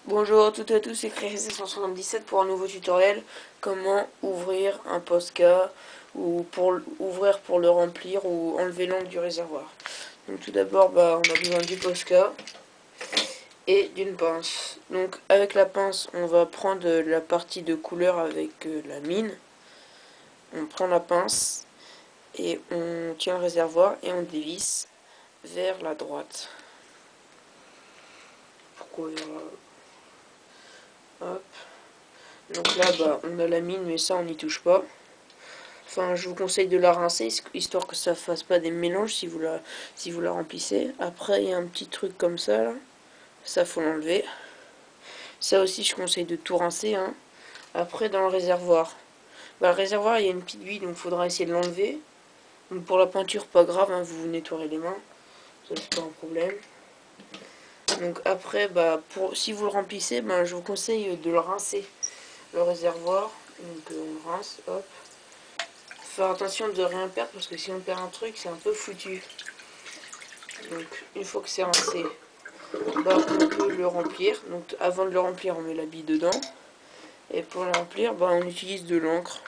Bonjour à toutes et à tous, c'est Chris177 pour un nouveau tutoriel. Comment ouvrir un Posca ou pour ouvrir pour le remplir ou enlever l'angle du réservoir. Donc tout d'abord, on a besoin du Posca et d'une pince. Donc avec la pince, on va prendre la partie de couleur avec la mine. On prend la pince et on tient le réservoir et on dévisse vers la droite. Pourquoi vers la... Hop. Donc là, on a la mine, mais ça, on n'y touche pas. Enfin, je vous conseille de la rincer, histoire que ça fasse pas des mélanges si vous la remplissez. Après, il y a un petit truc comme ça, là. Ça, faut l'enlever. Ça aussi, je conseille de tout rincer, hein. Après, dans le réservoir. Le réservoir, il y a une petite bulle, donc il faudra essayer de l'enlever. Donc pour la peinture, pas grave, hein, vous vous nettoierez les mains. Ça, c'est pas un problème. Donc après, si vous le remplissez, je vous conseille de le rincer. Le réservoir, donc on rince, hop. Faire attention de rien perdre parce que si on perd un truc, c'est un peu foutu. Donc une fois que c'est rincé, on peut le remplir. Donc avant de le remplir, on met la bille dedans. Et pour le remplir, on utilise de l'encre.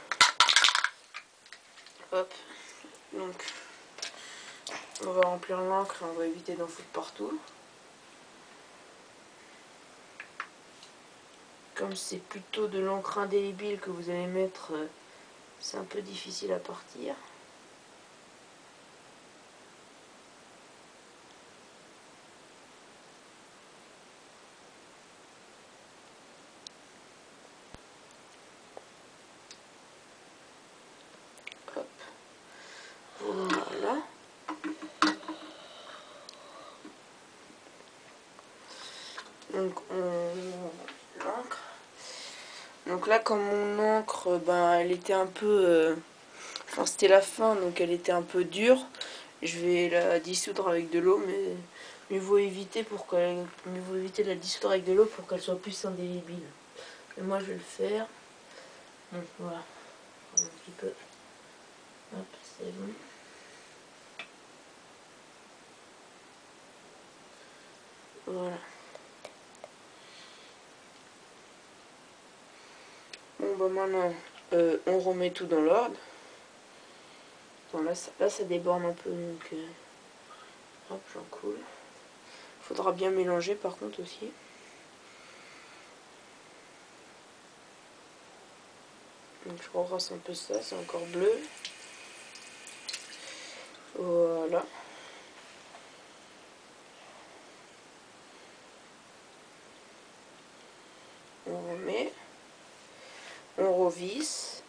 Hop. Donc on va remplir l'encre et on va éviter d'en foutre partout. Comme c'est plutôt de l'encre indélébile que vous allez mettre, c'est un peu difficile à partir. Hop. Voilà. Donc l'encre. Donc là, comme mon encre, elle était un peu... Enfin, c'était la fin, donc elle était un peu dure. Je vais la dissoudre avec de l'eau, mais mieux vaut éviter de la dissoudre avec de l'eau pour qu'elle soit plus indélébile. Et moi, je vais le faire. Donc voilà, un petit peu. Hop, c'est bon. Voilà. Bon, maintenant, on remet tout dans l'ordre. Bon, là, ça déborde un peu, donc hop, j'en coule. Faudra bien mélanger par contre aussi. Donc je rebrasse un peu ça, c'est encore bleu. Voilà. On remet. On revisse.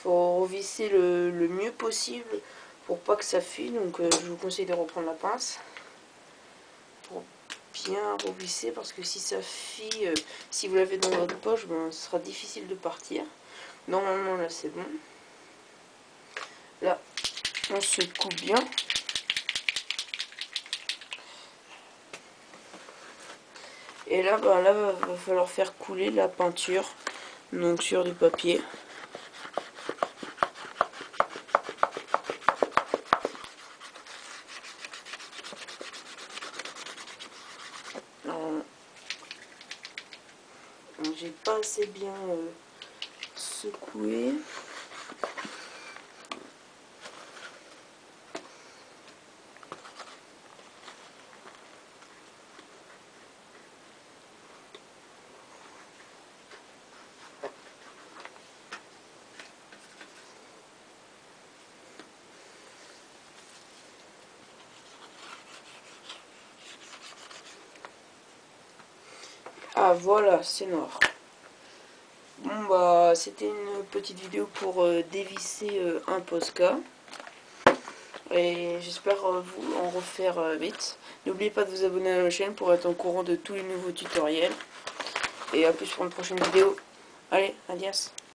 Faut revisser le mieux possible pour pas que ça fuit. Donc je vous conseille de reprendre la pince pour bien revisser, parce que si ça fuit, si vous l'avez dans votre poche, ce sera difficile de partir. Normalement là c'est bon. Là on se coupe bien. Et là, va falloir faire couler la peinture, donc sur du papier. J'ai pas assez bien secoué. Ah voilà, c'est noir. Bon c'était une petite vidéo pour dévisser un Posca. Et j'espère vous en refaire vite. N'oubliez pas de vous abonner à la chaîne pour être au courant de tous les nouveaux tutoriels. Et à plus pour une prochaine vidéo. Allez, adios.